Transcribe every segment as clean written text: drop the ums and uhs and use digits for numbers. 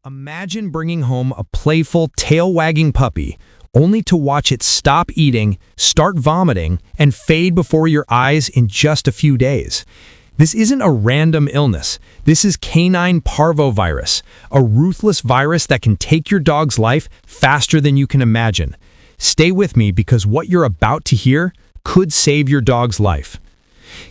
Imagine bringing home a playful, tail-wagging puppy, only to watch it stop eating, start vomiting, and fade before your eyes in just a few days. This isn't a random illness. This is Canine Parvovirus, a ruthless virus that can take your dog's life faster than you can imagine. Stay with me because what you're about to hear could save your dog's life.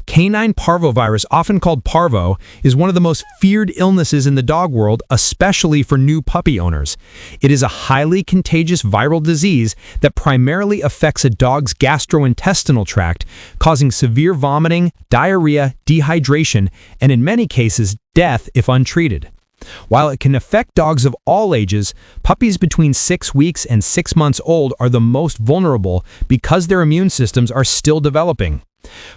Canine Parvovirus, often called Parvo, is one of the most feared illnesses in the dog world, especially for new puppy owners. It is a highly contagious viral disease that primarily affects a dog's gastrointestinal tract, causing severe vomiting, diarrhea, dehydration, and in many cases, death if untreated. While it can affect dogs of all ages, puppies between 6 weeks and 6 months old are the most vulnerable because their immune systems are still developing.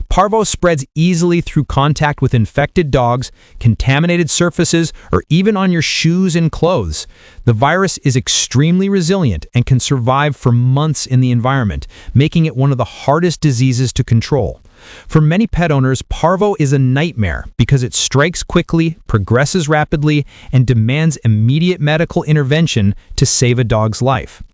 Parvo spreads easily through contact with infected dogs, contaminated surfaces, or even on your shoes and clothes. The virus is extremely resilient and can survive for months in the environment, making it one of the hardest diseases to control. For many pet owners, Parvo is a nightmare because it strikes quickly, progresses rapidly, and demands immediate medical intervention to save a dog's life.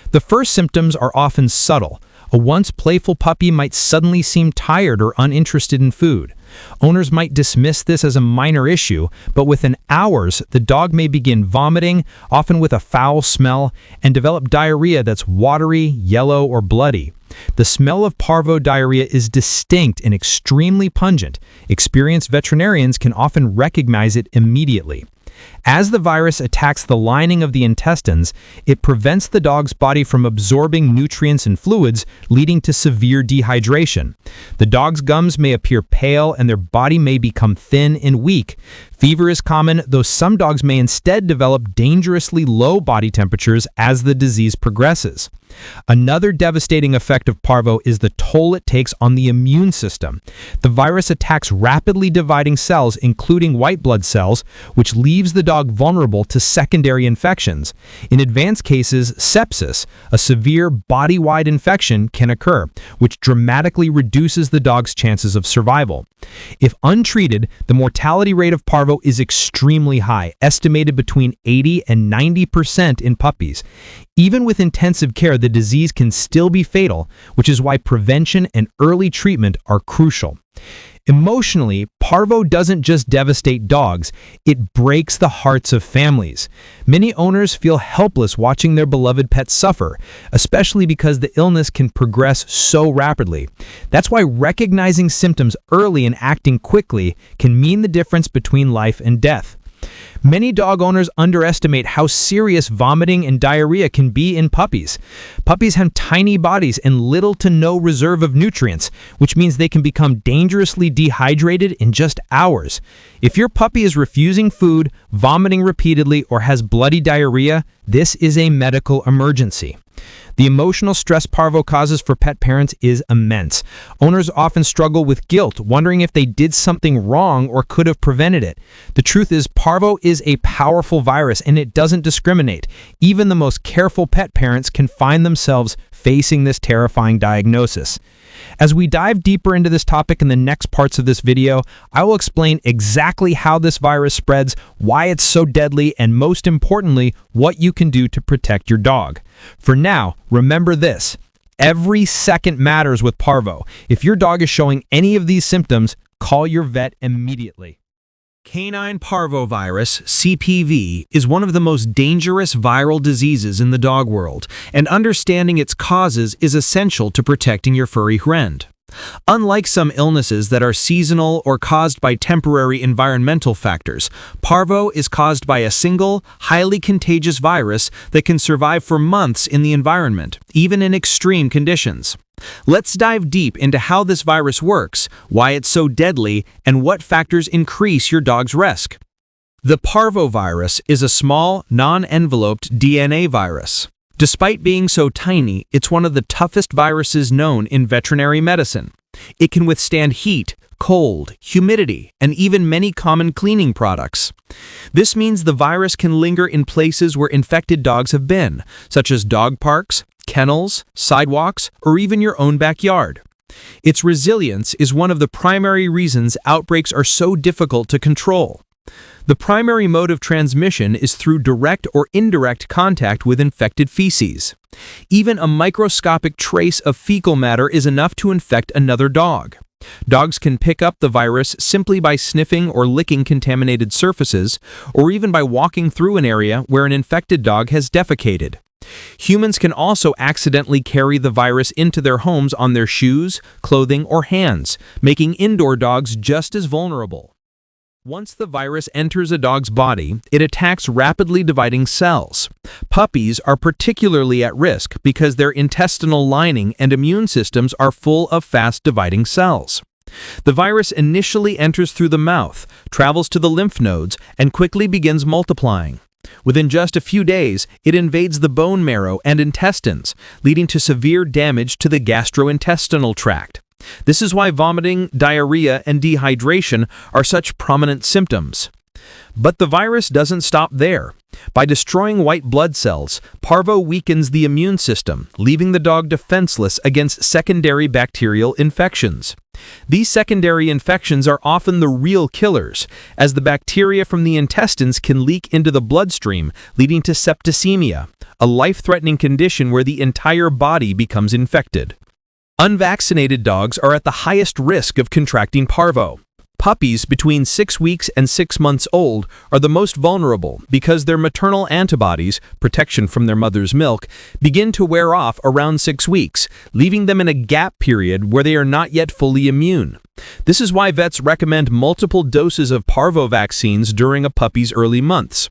The first symptoms are often subtle. A once playful puppy might suddenly seem tired or uninterested in food. Owners might dismiss this as a minor issue, but within hours, the dog may begin vomiting, often with a foul smell, and develop diarrhea that's watery, yellow, or bloody. The smell of parvo diarrhea is distinct and extremely pungent. Experienced veterinarians can often recognize it immediately. As the virus attacks the lining of the intestines, it prevents the dog's body from absorbing nutrients and fluids, leading to severe dehydration. The dog's gums may appear pale and their body may become thin and weak. Fever is common, though some dogs may instead develop dangerously low body temperatures as the disease progresses. Another devastating effect of parvo is the toll it takes on the immune system. The virus attacks rapidly dividing cells, including white blood cells, which leaves the dog vulnerable to secondary infections. In advanced cases, sepsis, a severe body-wide infection, can occur, which dramatically reduces the dog's chances of survival. If untreated, the mortality rate of parvo is extremely high, estimated between 80 and 90% in puppies. Even with intensive care, the disease can still be fatal, which is why prevention and early treatment are crucial. Emotionally, parvo doesn't just devastate dogs, it breaks the hearts of families. Many owners feel helpless watching their beloved pets suffer, especially because the illness can progress so rapidly. That's why recognizing symptoms early and acting quickly can mean the difference between life and death. Many dog owners underestimate how serious vomiting and diarrhea can be in puppies. Puppies have tiny bodies and little to no reserve of nutrients, which means they can become dangerously dehydrated in just hours. If your puppy is refusing food, vomiting repeatedly, or has bloody diarrhea, this is a medical emergency. The emotional stress parvo causes for pet parents is immense. Owners often struggle with guilt, wondering if they did something wrong or could have prevented it. The truth is, parvo is a powerful virus and it doesn't discriminate. Even the most careful pet parents can find themselves facing this terrifying diagnosis. As we dive deeper into this topic in the next parts of this video, I will explain exactly how this virus spreads, why it's so deadly, and most importantly, what you can do to protect your dog. For now, remember this: every second matters with parvo. If your dog is showing any of these symptoms, call your vet immediately. Canine Parvovirus, CPV, is one of the most dangerous viral diseases in the dog world, and understanding its causes is essential to protecting your furry friend. Unlike some illnesses that are seasonal or caused by temporary environmental factors, parvo is caused by a single, highly contagious virus that can survive for months in the environment, even in extreme conditions. Let's dive deep into how this virus works, why it's so deadly, and what factors increase your dog's risk. The parvovirus is a small, non-enveloped DNA virus. Despite being so tiny, it's one of the toughest viruses known in veterinary medicine. It can withstand heat, cold, humidity, and even many common cleaning products. This means the virus can linger in places where infected dogs have been, such as dog parks, kennels, sidewalks, or even your own backyard. Its resilience is one of the primary reasons outbreaks are so difficult to control. The primary mode of transmission is through direct or indirect contact with infected feces. Even a microscopic trace of fecal matter is enough to infect another dog. Dogs can pick up the virus simply by sniffing or licking contaminated surfaces, or even by walking through an area where an infected dog has defecated. Humans can also accidentally carry the virus into their homes on their shoes, clothing, or hands, making indoor dogs just as vulnerable. Once the virus enters a dog's body, it attacks rapidly dividing cells. Puppies are particularly at risk because their intestinal lining and immune systems are full of fast-dividing cells. The virus initially enters through the mouth, travels to the lymph nodes, and quickly begins multiplying. Within just a few days, it invades the bone marrow and intestines, leading to severe damage to the gastrointestinal tract. This is why vomiting, diarrhea, and dehydration are such prominent symptoms. But the virus doesn't stop there. By destroying white blood cells, Parvo weakens the immune system, leaving the dog defenseless against secondary bacterial infections. These secondary infections are often the real killers, as the bacteria from the intestines can leak into the bloodstream, leading to septicemia, a life-threatening condition where the entire body becomes infected. Unvaccinated dogs are at the highest risk of contracting Parvo. Puppies between 6 weeks and 6 months old are the most vulnerable because their maternal antibodies, protection from their mother's milk, begin to wear off around 6 weeks, leaving them in a gap period where they are not yet fully immune. This is why vets recommend multiple doses of Parvo vaccines during a puppy's early months.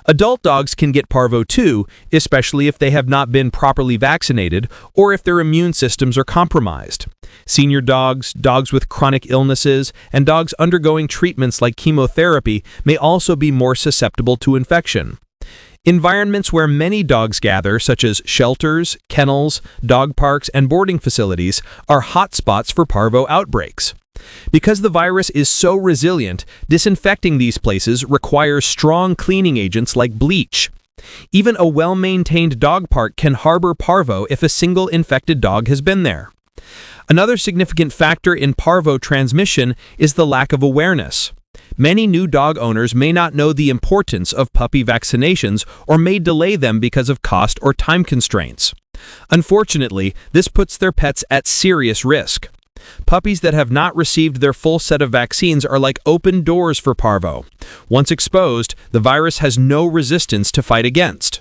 Adult dogs can get Parvo too, especially if they have not been properly vaccinated or if their immune systems are compromised. Senior dogs, dogs with chronic illnesses, and dogs undergoing treatments like chemotherapy may also be more susceptible to infection. Environments where many dogs gather, such as shelters, kennels, dog parks, and boarding facilities, are hotspots for Parvo outbreaks. Because the virus is so resilient, disinfecting these places requires strong cleaning agents like bleach. Even a well-maintained dog park can harbor Parvo if a single infected dog has been there. Another significant factor in Parvo transmission is the lack of awareness. Many new dog owners may not know the importance of puppy vaccinations or may delay them because of cost or time constraints. Unfortunately, this puts their pets at serious risk. Puppies that have not received their full set of vaccines are like open doors for Parvo. Once exposed, the virus has no resistance to fight against.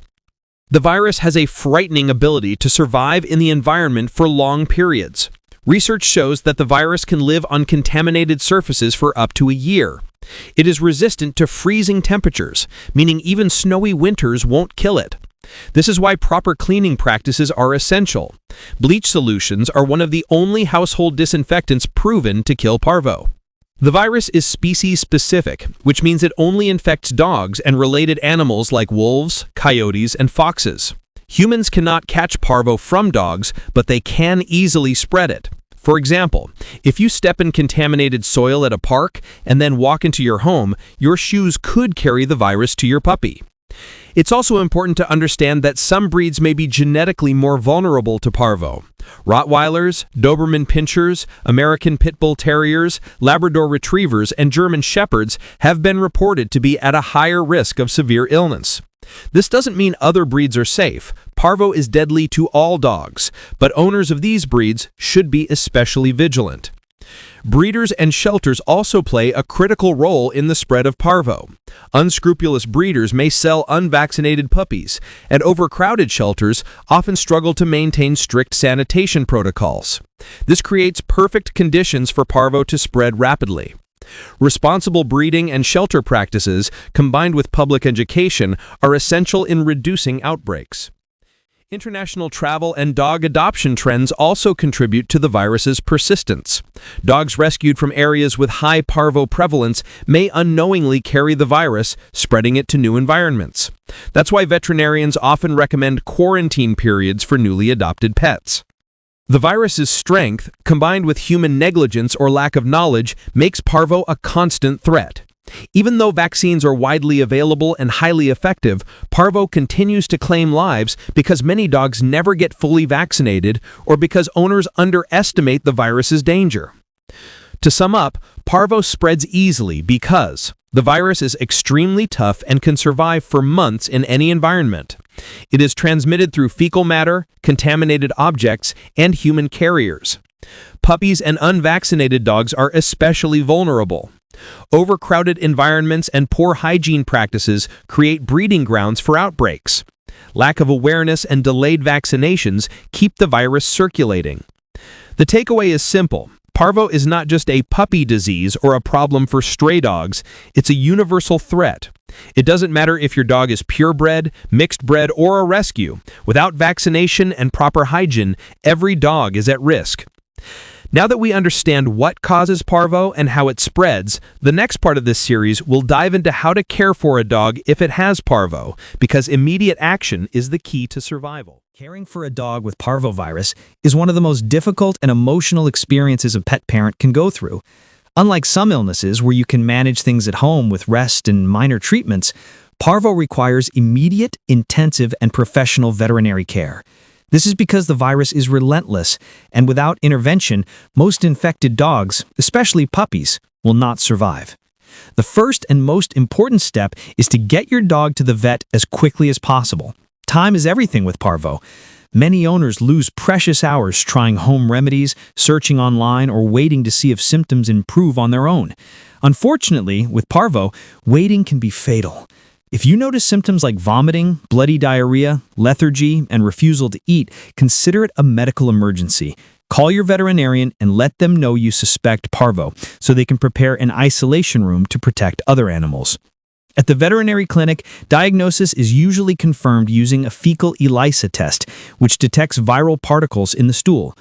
The virus has a frightening ability to survive in the environment for long periods. Research shows that the virus can live on contaminated surfaces for up to a year. It is resistant to freezing temperatures, meaning even snowy winters won't kill it. This is why proper cleaning practices are essential. Bleach solutions are one of the only household disinfectants proven to kill Parvo. The virus is species-specific, which means it only infects dogs and related animals like wolves, coyotes, and foxes. Humans cannot catch Parvo from dogs, but they can easily spread it. For example, if you step in contaminated soil at a park and then walk into your home, your shoes could carry the virus to your puppy. It's also important to understand that some breeds may be genetically more vulnerable to Parvo. Rottweilers, Doberman Pinschers, American Pit Bull Terriers, Labrador Retrievers, and German Shepherds have been reported to be at a higher risk of severe illness. This doesn't mean other breeds are safe. Parvo is deadly to all dogs, but owners of these breeds should be especially vigilant. Breeders and shelters also play a critical role in the spread of Parvo. Unscrupulous breeders may sell unvaccinated puppies, and overcrowded shelters often struggle to maintain strict sanitation protocols. This creates perfect conditions for Parvo to spread rapidly. Responsible breeding and shelter practices, combined with public education, are essential in reducing outbreaks. International travel and dog adoption trends also contribute to the virus's persistence. Dogs rescued from areas with high Parvo prevalence may unknowingly carry the virus, spreading it to new environments. That's why veterinarians often recommend quarantine periods for newly adopted pets. The virus's strength, combined with human negligence or lack of knowledge, makes Parvo a constant threat. Even though vaccines are widely available and highly effective, Parvo continues to claim lives because many dogs never get fully vaccinated or because owners underestimate the virus's danger. To sum up, Parvo spreads easily because The virus is extremely tough and can survive for months in any environment. It is transmitted through fecal matter, contaminated objects, and human carriers. Puppies and unvaccinated dogs are especially vulnerable. Overcrowded environments and poor hygiene practices create breeding grounds for outbreaks. Lack of awareness and delayed vaccinations keep the virus circulating. The takeaway is simple. Parvo is not just a puppy disease or a problem for stray dogs, it's a universal threat. It doesn't matter if your dog is purebred, mixed bred, or a rescue. Without vaccination and proper hygiene, every dog is at risk. Now that we understand what causes parvo and how it spreads, the next part of this series will dive into how to care for a dog if it has parvo, because immediate action is the key to survival. Caring for a dog with parvovirus is one of the most difficult and emotional experiences a pet parent can go through. Unlike some illnesses where you can manage things at home with rest and minor treatments, parvo requires immediate, intensive, and professional veterinary care. This is because the virus is relentless, and without intervention, most infected dogs, especially puppies, will not survive. The first and most important step is to get your dog to the vet as quickly as possible. Time is everything with parvo. Many owners lose precious hours trying home remedies, searching online, or waiting to see if symptoms improve on their own. Unfortunately, with parvo, waiting can be fatal. If you notice symptoms like vomiting, bloody diarrhea, lethargy, and refusal to eat, consider it a medical emergency. Call your veterinarian and let them know you suspect parvo so they can prepare an isolation room to protect other animals. At the veterinary clinic, diagnosis is usually confirmed using a fecal ELISA test, which detects viral particles in the stool.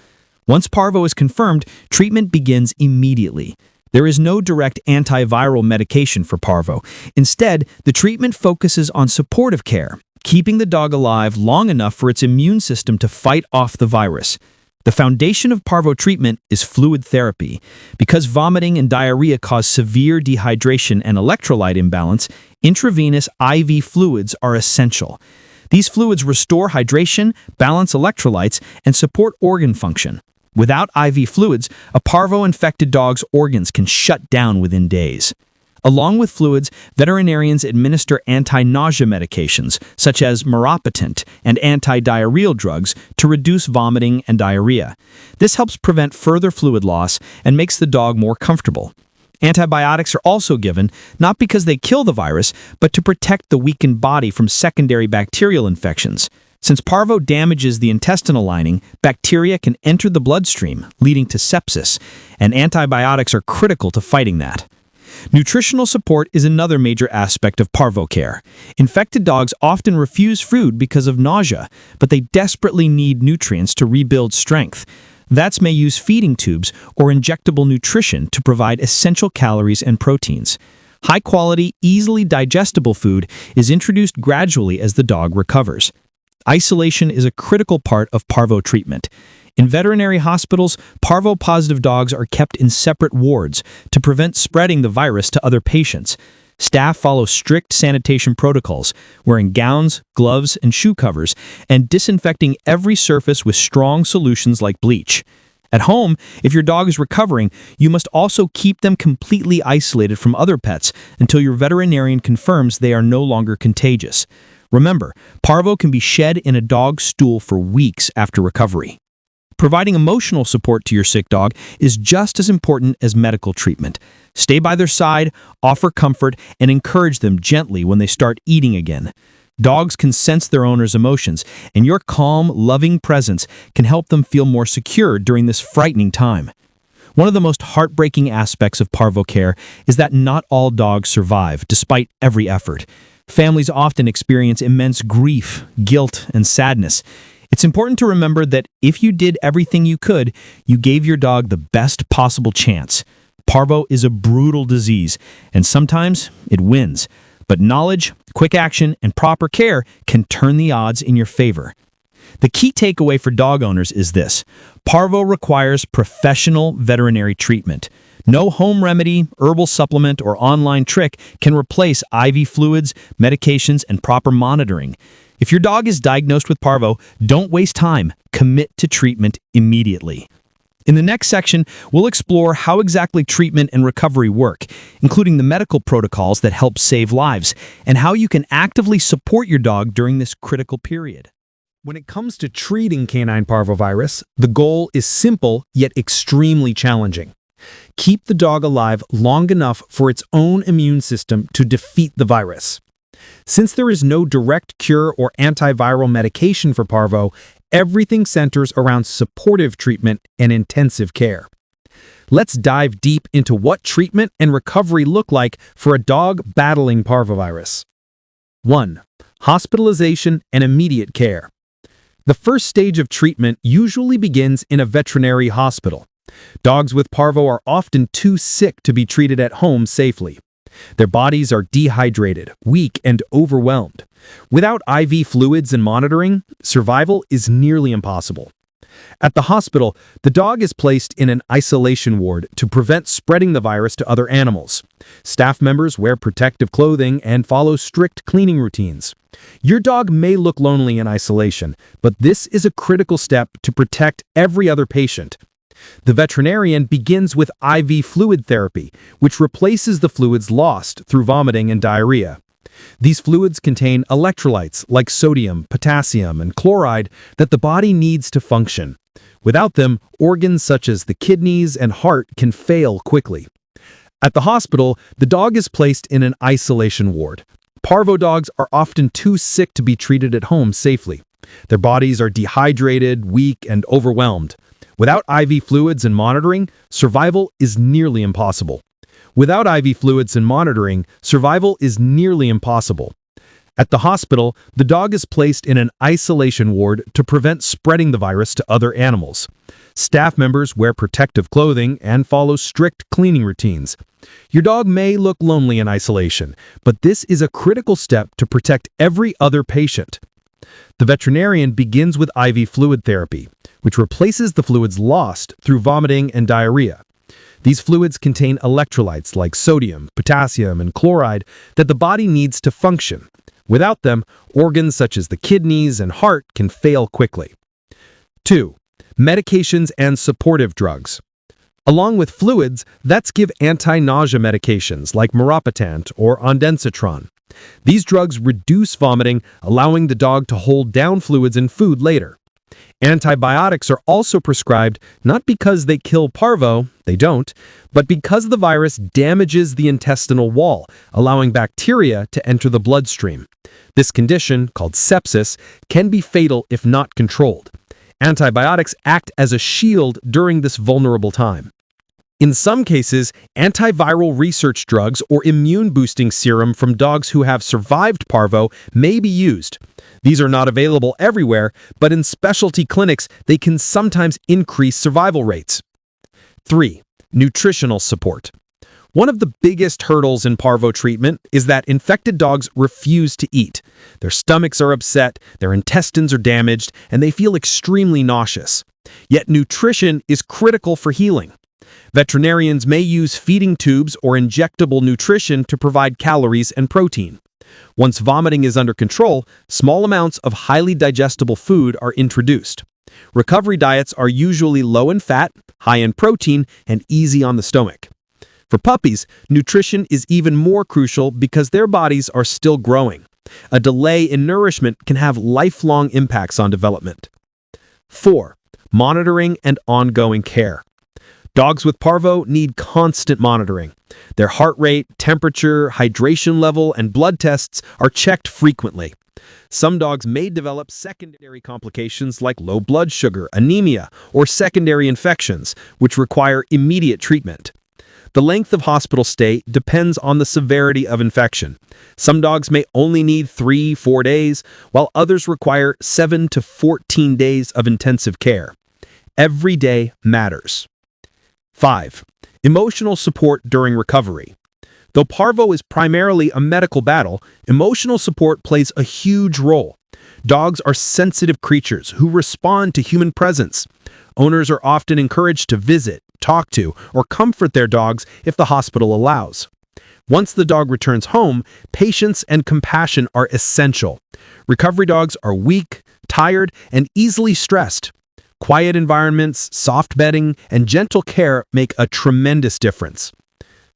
Once parvo is confirmed, treatment begins immediately. There is no direct antiviral medication for parvo. Instead, the treatment focuses on supportive care, keeping the dog alive long enough for its immune system to fight off the virus. The foundation of parvo treatment is fluid therapy. Because vomiting and diarrhea cause severe dehydration and electrolyte imbalance, intravenous IV fluids are essential. These fluids restore hydration, balance electrolytes, and support organ function. Without IV fluids, a parvo-infected dog's organs can shut down within days. Along with fluids, veterinarians administer anti-nausea medications, such as meropitant and anti-diarrheal drugs, to reduce vomiting and diarrhea. This helps prevent further fluid loss and makes the dog more comfortable. Antibiotics are also given, not because they kill the virus, but to protect the weakened body from secondary bacterial infections. Since parvo damages the intestinal lining, bacteria can enter the bloodstream, leading to sepsis, and antibiotics are critical to fighting that. Nutritional support is another major aspect of parvo care. Infected dogs often refuse food because of nausea, but they desperately need nutrients to rebuild strength. Vets may use feeding tubes or injectable nutrition to provide essential calories and proteins. High-quality, easily digestible food is introduced gradually as the dog recovers. Isolation is a critical part of parvo treatment. In veterinary hospitals, parvo-positive dogs are kept in separate wards to prevent spreading the virus to other patients. Staff follow strict sanitation protocols, wearing gowns, gloves, and shoe covers, and disinfecting every surface with strong solutions like bleach. At home, if your dog is recovering, you must also keep them completely isolated from other pets until your veterinarian confirms they are no longer contagious. Remember, parvo can be shed in a dog's stool for weeks after recovery. Providing emotional support to your sick dog is just as important as medical treatment. Stay by their side, offer comfort, and encourage them gently when they start eating again. Dogs can sense their owner's emotions, and your calm, loving presence can help them feel more secure during this frightening time. One of the most heartbreaking aspects of parvo care is that not all dogs survive, despite every effort. Families often experience immense grief, guilt, and sadness. It's important to remember that if you did everything you could, you gave your dog the best possible chance. Parvo is a brutal disease, and sometimes it wins. But knowledge, quick action, and proper care can turn the odds in your favor. The key takeaway for dog owners is this: parvo requires professional veterinary treatment. No home remedy, herbal supplement, or online trick can replace IV fluids, medications, and proper monitoring. If your dog is diagnosed with parvo, don't waste time. Commit to treatment immediately. In the next section, we'll explore how exactly treatment and recovery work, including the medical protocols that help save lives, and how you can actively support your dog during this critical period. When it comes to treating canine parvovirus, the goal is simple yet extremely challenging. Keep the dog alive long enough for its own immune system to defeat the virus. Since there is no direct cure or antiviral medication for parvo, everything centers around supportive treatment and intensive care. Let's dive deep into what treatment and recovery look like for a dog battling parvovirus. 1. Hospitalization and immediate care. The first stage of treatment usually begins in a veterinary hospital. Dogs with parvo are often too sick to be treated at home safely. Their bodies are dehydrated, weak, and overwhelmed. Without IV fluids and monitoring, survival is nearly impossible. At the hospital, the dog is placed in an isolation ward to prevent spreading the virus to other animals. Staff members wear protective clothing and follow strict cleaning routines. Your dog may look lonely in isolation, but this is a critical step to protect every other patient. The veterinarian begins with IV fluid therapy, which replaces the fluids lost through vomiting and diarrhea. These fluids contain electrolytes like sodium, potassium, and chloride that the body needs to function. Without them, organs such as the kidneys and heart can fail quickly. At the hospital, the dog is placed in an isolation ward. Parvo dogs are often too sick to be treated at home safely. Their bodies are dehydrated, weak, and overwhelmed. Without IV fluids and monitoring, survival is nearly impossible. At the hospital, the dog is placed in an isolation ward to prevent spreading the virus to other animals. Staff members wear protective clothing and follow strict cleaning routines. Your dog may look lonely in isolation, but this is a critical step to protect every other patient. The veterinarian begins with IV fluid therapy, which replaces the fluids lost through vomiting and diarrhea. These fluids contain electrolytes like sodium, potassium, and chloride that the body needs to function. Without them, organs such as the kidneys and heart can fail quickly. 2. Medications and supportive drugs. Along with fluids, vets give anti-nausea medications like mirapatant or ondansetron. These drugs reduce vomiting, allowing the dog to hold down fluids and food later. Antibiotics are also prescribed not because they kill parvo, they don't, but because the virus damages the intestinal wall, allowing bacteria to enter the bloodstream. This condition, called sepsis, can be fatal if not controlled. Antibiotics act as a shield during this vulnerable time. In some cases, antiviral research drugs or immune-boosting serum from dogs who have survived parvo may be used. These are not available everywhere, but in specialty clinics, they can sometimes increase survival rates. 3. Nutritional support. One of the biggest hurdles in parvo treatment is that infected dogs refuse to eat. Their stomachs are upset, their intestines are damaged, and they feel extremely nauseous. Yet nutrition is critical for healing. Veterinarians may use feeding tubes or injectable nutrition to provide calories and protein. Once vomiting is under control, small amounts of highly digestible food are introduced. Recovery diets are usually low in fat, high in protein, and easy on the stomach. For puppies, nutrition is even more crucial because their bodies are still growing. A delay in nourishment can have lifelong impacts on development. 4. Monitoring and ongoing care. Dogs with parvo need constant monitoring. Their heart rate, temperature, hydration level, and blood tests are checked frequently. Some dogs may develop secondary complications like low blood sugar, anemia, or secondary infections, which require immediate treatment. The length of hospital stay depends on the severity of infection. Some dogs may only need 3-4 days, while others require 7 to 14 days of intensive care. Every day matters. 5. Emotional support during recovery. Though parvo is primarily a medical battle, emotional support plays a huge role. Dogs are sensitive creatures who respond to human presence. Owners are often encouraged to visit, talk to, or comfort their dogs if the hospital allows. Once the dog returns home, patience and compassion are essential. Recovery dogs are weak, tired, and easily stressed. Quiet environments, soft bedding, and gentle care make a tremendous difference.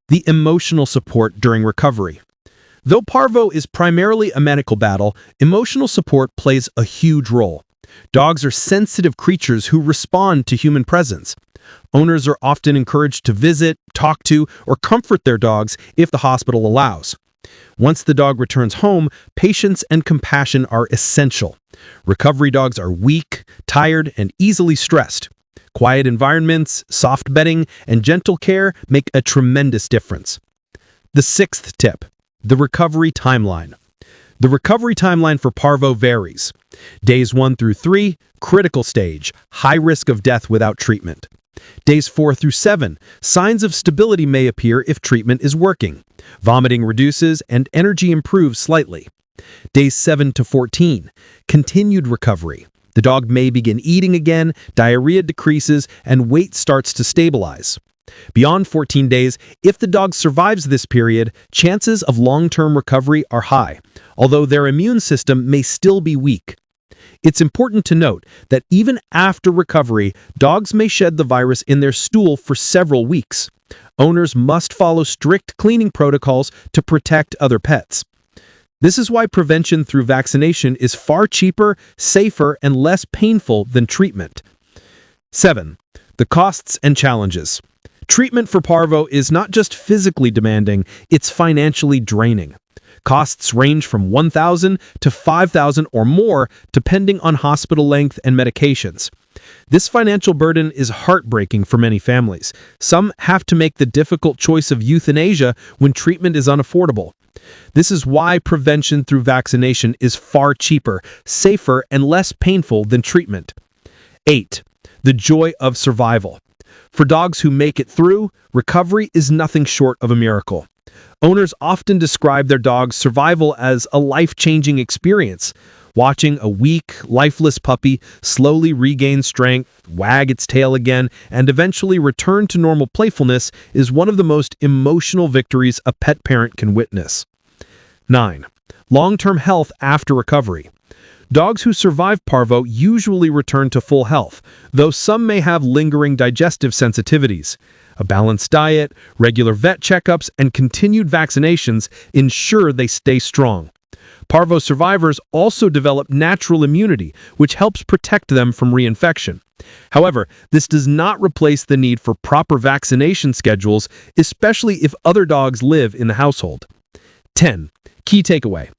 The emotional support during recovery. Though Parvo is primarily a medical battle, emotional support plays a huge role. Dogs are sensitive creatures who respond to human presence. Owners are often encouraged to visit, talk to, or comfort their dogs if the hospital allows. Once the dog returns home, patience and compassion are essential. Recovery dogs are weak, tired, and easily stressed. Quiet environments, soft bedding, and gentle care make a tremendous difference. The sixth tip, the recovery timeline. The recovery timeline for Parvo varies. Days 1 through 3, critical stage, high risk of death without treatment. Days 4 through 7, signs of stability may appear if treatment is working. Vomiting reduces and energy improves slightly. Days 7 to 14, continued recovery. The dog may begin eating again, diarrhea decreases, and weight starts to stabilize. Beyond 14 days, if the dog survives this period, chances of long-term recovery are high, although their immune system may still be weak. It's important to note that even after recovery, dogs may shed the virus in their stool for several weeks. Owners must follow strict cleaning protocols to protect other pets. This is why prevention through vaccination is far cheaper, safer, and less painful than treatment. 7. The costs and challenges. Treatment for Parvo is not just physically demanding, it's financially draining. Costs range from $1,000 to $5,000 or more, depending on hospital length and medications. This financial burden is heartbreaking for many families. Some have to make the difficult choice of euthanasia when treatment is unaffordable. This is why prevention through vaccination is far cheaper, safer, and less painful than treatment. 8. The joy of survival. For dogs who make it through, recovery is nothing short of a miracle. Owners often describe their dog's survival as a life-changing experience. Watching a weak, lifeless puppy slowly regain strength, wag its tail again, and eventually return to normal playfulness is one of the most emotional victories a pet parent can witness. 9. Long-term health after recovery. Dogs who survive Parvo usually return to full health, though some may have lingering digestive sensitivities. A balanced diet, regular vet checkups, and continued vaccinations ensure they stay strong. Parvo survivors also develop natural immunity, which helps protect them from reinfection. However, this does not replace the need for proper vaccination schedules, especially if other dogs live in the household. 10. Key takeaway.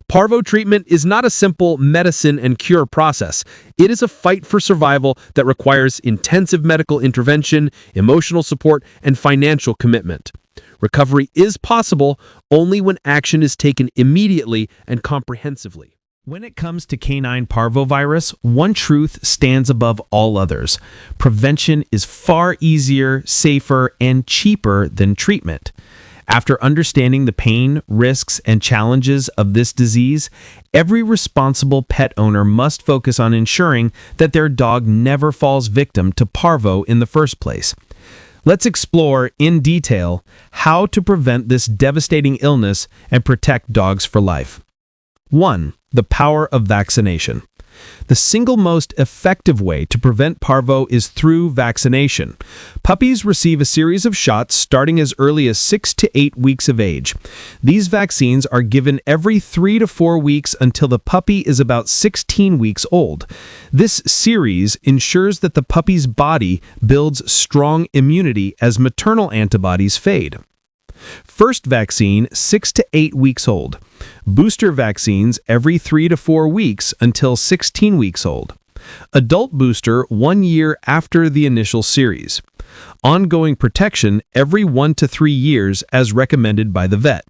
Parvo treatment is not a simple medicine and cure process. It is a fight for survival that requires intensive medical intervention, emotional support, and financial commitment. Recovery is possible only when action is taken immediately and comprehensively. When it comes to canine parvovirus, one truth stands above all others. Prevention is far easier, safer, and cheaper than treatment. After understanding the pain, risks, and challenges of this disease, every responsible pet owner must focus on ensuring that their dog never falls victim to Parvo in the first place. Let's explore in detail how to prevent this devastating illness and protect dogs for life. 1. The power of vaccination. The single most effective way to prevent Parvo is through vaccination. Puppies receive a series of shots starting as early as 6 to 8 weeks of age. These vaccines are given every 3 to 4 weeks until the puppy is about 16 weeks old. This series ensures that the puppy's body builds strong immunity as maternal antibodies fade. First vaccine, 6 to 8 weeks old. Booster vaccines every 3 to 4 weeks until 16 weeks old. Adult booster 1 year after the initial series. Ongoing protection every 1 to 3 years as recommended by the vet.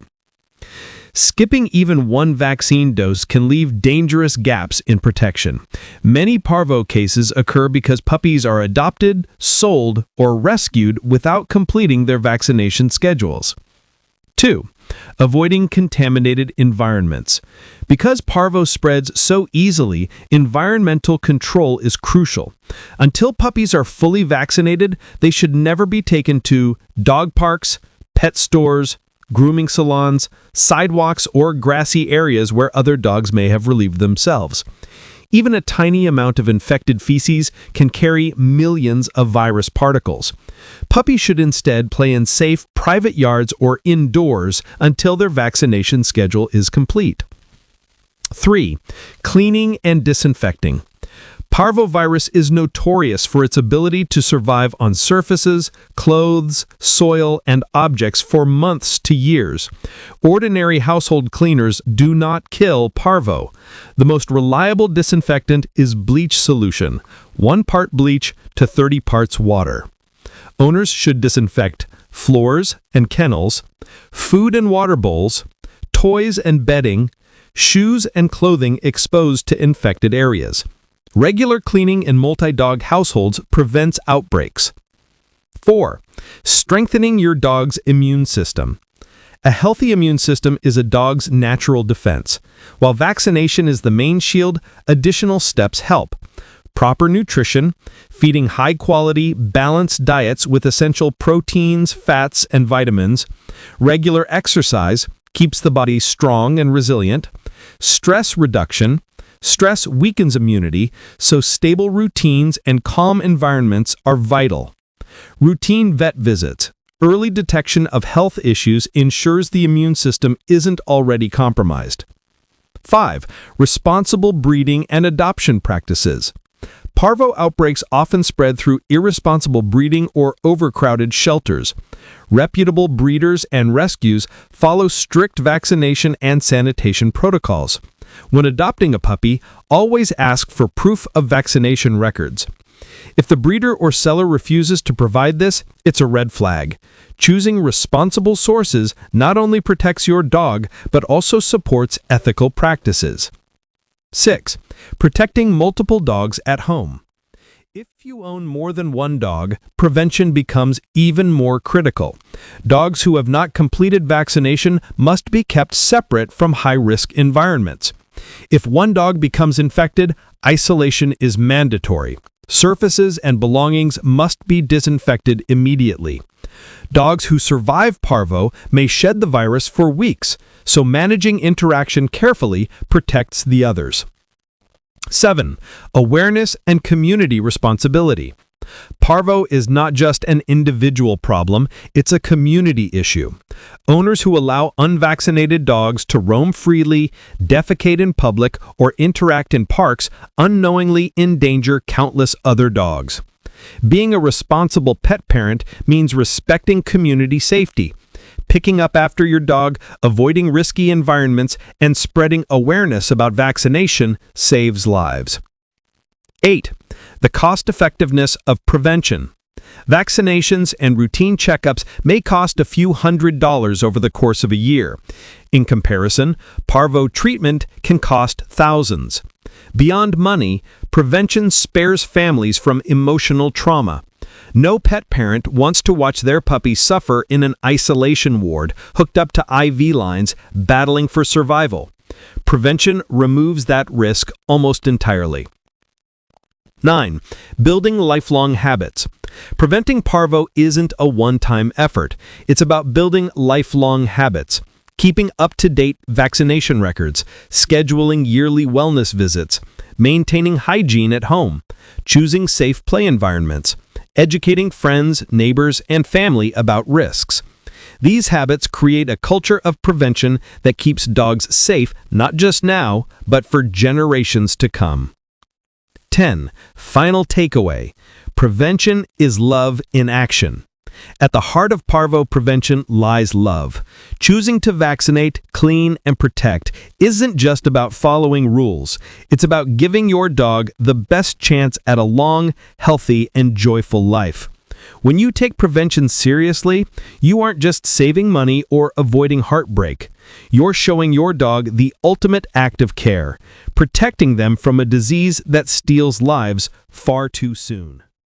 Skipping even one vaccine dose can leave dangerous gaps in protection. Many Parvo cases occur because puppies are adopted, sold, or rescued without completing their vaccination schedules. 2. Avoiding contaminated environments. Because Parvo spreads so easily, environmental control is crucial. Until puppies are fully vaccinated, they should never be taken to dog parks, pet stores, grooming salons, sidewalks, or grassy areas where other dogs may have relieved themselves. Even a tiny amount of infected feces can carry millions of virus particles. Puppies should instead play in safe, private yards or indoors until their vaccination schedule is complete. 3. Cleaning and disinfecting. Parvovirus is notorious for its ability to survive on surfaces, clothes, soil, and objects for months to years. Ordinary household cleaners do not kill parvo. The most reliable disinfectant is bleach solution, 1 part bleach to 30 parts water. Owners should disinfect floors and kennels, food and water bowls, toys and bedding, shoes and clothing exposed to infected areas. Regular cleaning in multi-dog households prevents outbreaks. 4. Strengthening your dog's immune system. A healthy immune system is a dog's natural defense. While vaccination is the main shield, additional steps help. Proper nutrition, feeding high-quality, balanced diets with essential proteins, fats, and vitamins. Regular exercise keeps the body strong and resilient. Stress reduction. Stress weakens immunity, so stable routines and calm environments are vital. Routine vet visits. Early detection of health issues ensures the immune system isn't already compromised. 5. Responsible breeding and adoption practices. Parvo outbreaks often spread through irresponsible breeding or overcrowded shelters. Reputable breeders and rescues follow strict vaccination and sanitation protocols. When adopting a puppy, always ask for proof of vaccination records. If the breeder or seller refuses to provide this, it's a red flag. Choosing responsible sources not only protects your dog, but also supports ethical practices. 6. Protecting multiple dogs at home. If you own more than one dog, prevention becomes even more critical. Dogs who have not completed vaccination must be kept separate from high-risk environments. If one dog becomes infected, isolation is mandatory. Surfaces and belongings must be disinfected immediately. Dogs who survive parvo may shed the virus for weeks, so managing interaction carefully protects the others. 7. Awareness and community responsibility. Parvo is not just an individual problem, it's a community issue. Owners who allow unvaccinated dogs to roam freely, defecate in public, or interact in parks unknowingly endanger countless other dogs. Being a responsible pet parent means respecting community safety, picking up after your dog, avoiding risky environments, and spreading awareness about vaccination saves lives. 8. The cost-effectiveness of prevention. Vaccinations and routine checkups may cost a few $100s over the course of a year. In comparison, parvo treatment can cost thousands. Beyond money, prevention spares families from emotional trauma. No pet parent wants to watch their puppy suffer in an isolation ward, hooked up to IV lines, battling for survival. Prevention removes that risk almost entirely. 9. Building lifelong habits. Preventing parvo isn't a one-time effort. It's about building lifelong habits. Keeping up-to-date vaccination records, scheduling yearly wellness visits, maintaining hygiene at home, choosing safe play environments, educating friends, neighbors, and family about risks. These habits create a culture of prevention that keeps dogs safe not just now, but for generations to come. 10. Final takeaway. Prevention is love in action. At the heart of parvo prevention lies love. Choosing to vaccinate, clean, and protect isn't just about following rules. It's about giving your dog the best chance at a long, healthy, and joyful life. When you take prevention seriously, you aren't just saving money or avoiding heartbreak. You're showing your dog the ultimate act of care, protecting them from a disease that steals lives far too soon.